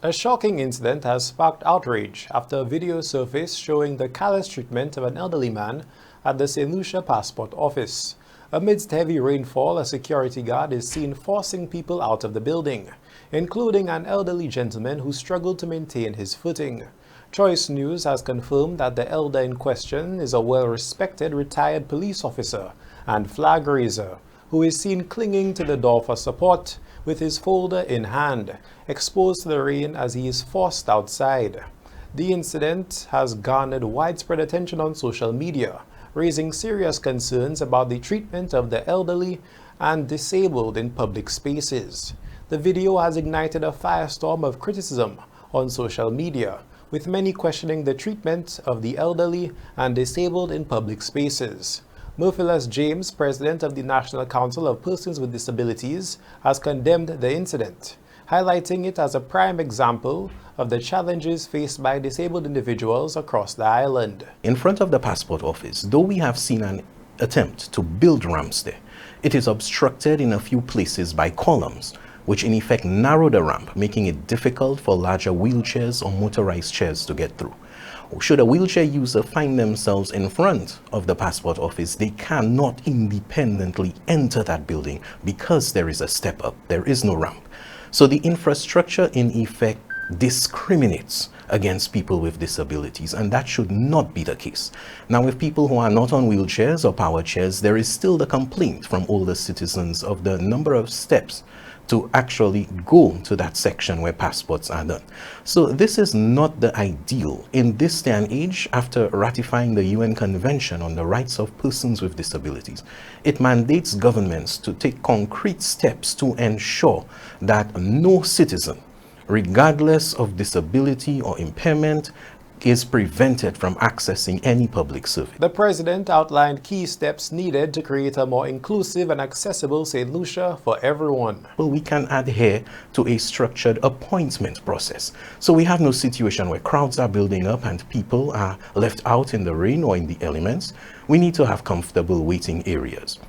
A shocking incident has sparked outrage after a video surfaced showing the callous treatment of an elderly man at the St. Lucia Passport Office. Amidst heavy rainfall, a security guard is seen forcing people out of the building, including an elderly gentleman who struggled to maintain his footing. Choice News has confirmed that the elder in question is a well-respected retired police officer and flag raiser who is seen clinging to the door for support with his folder in hand, exposed to the rain as he is forced outside. The incident has garnered widespread attention on social media, raising serious concerns about the treatment of the elderly and disabled in public spaces. The video has ignited a firestorm of criticism on social media, with many questioning the treatment of the elderly and disabled in public spaces. Murphylus James, president of the National Council of Persons with Disabilities, has condemned the incident, highlighting it as a prime example of the challenges faced by disabled individuals across the island. In front of the passport office, though we have seen an attempt to build ramps there, it is obstructed in a few places by columns, which in effect narrow the ramp, making it difficult for larger wheelchairs or motorized chairs to get through. Should a wheelchair user find themselves in front of the passport office, they cannot independently enter that building because there is a step up, there is no ramp. So the infrastructure in effect discriminates against people with disabilities, and that should not be the case. Now, with people who are not on wheelchairs or power chairs, there is still the complaint from older citizens of the number of steps to actually go to that section where passports are done. So this is not the ideal in this day and age. After ratifying the UN Convention on the Rights of Persons with Disabilities, it mandates governments to take concrete steps to ensure that no citizen, regardless of disability or impairment, is prevented from accessing any public service. The president outlined key steps needed to create a more inclusive and accessible St. Lucia for everyone. Well, we can adhere to a structured appointment process, so we have no situation where crowds are building up and people are left out in the rain or in the elements. We need to have comfortable waiting areas.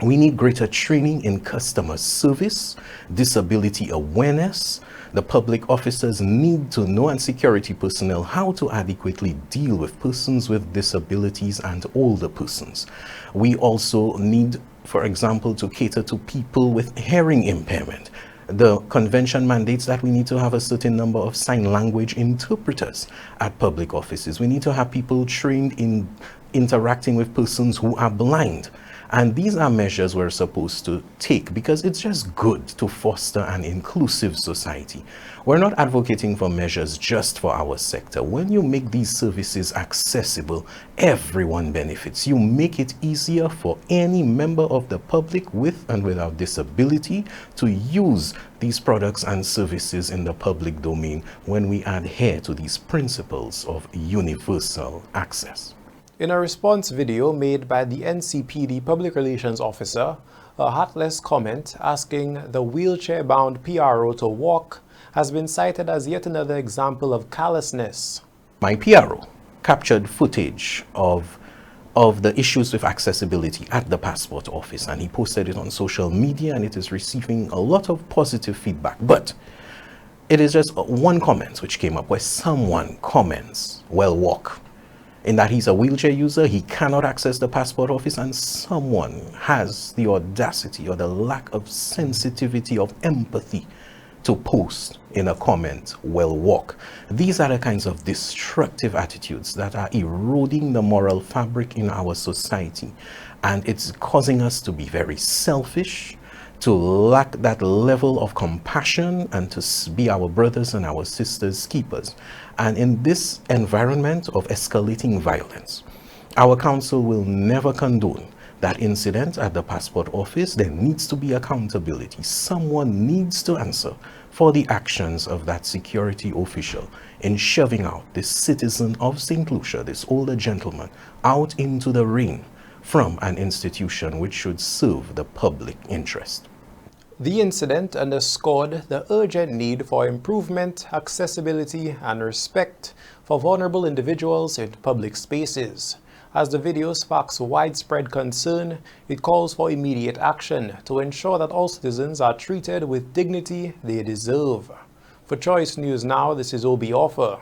We need greater training in customer service, disability awareness. The public officers need to know, and security personnel, how to adequately deal with persons with disabilities and older persons. We also need, for example, to cater to people with hearing impairment. The convention mandates that we need to have a certain number of sign language interpreters at public offices. We need to have people trained in interacting with persons who are blind. And these are measures we're supposed to take because it's just good to foster an inclusive society. We're not advocating for measures just for our sector. When you make these services accessible, everyone benefits. You make it easier for any member of the public with and without disability to use these products and services in the public domain when we adhere to these principles of universal access. In a response video made by the NCPD Public Relations Officer, a heartless comment asking the wheelchair-bound PRO to walk has been cited as yet another example of callousness. My PRO captured footage of the issues with accessibility at the passport office, and he posted it on social media, and it is receiving a lot of positive feedback. But it is just one comment which came up where someone comments, "Well, walk," in that he's a wheelchair user, he cannot access the passport office, and someone has the audacity or the lack of sensitivity, of empathy, to post in a comment, "Well, walk." These are the kinds of destructive attitudes that are eroding the moral fabric in our society, and it's causing us to be very selfish, to lack that level of compassion, and to be our brothers and our sisters' keepers. And in this environment of escalating violence, our council will never condone that incident at the passport office. There needs to be accountability. Someone needs to answer for the actions of that security official in shoving out this citizen of St. Lucia, this older gentleman, out into the rain from an institution which should serve the public interest. The incident underscored the urgent need for improvement, accessibility, and respect for vulnerable individuals in public spaces. As the video sparks widespread concern, it calls for immediate action to ensure that all citizens are treated with dignity they deserve. For Choice News Now, this is Obi Offfor.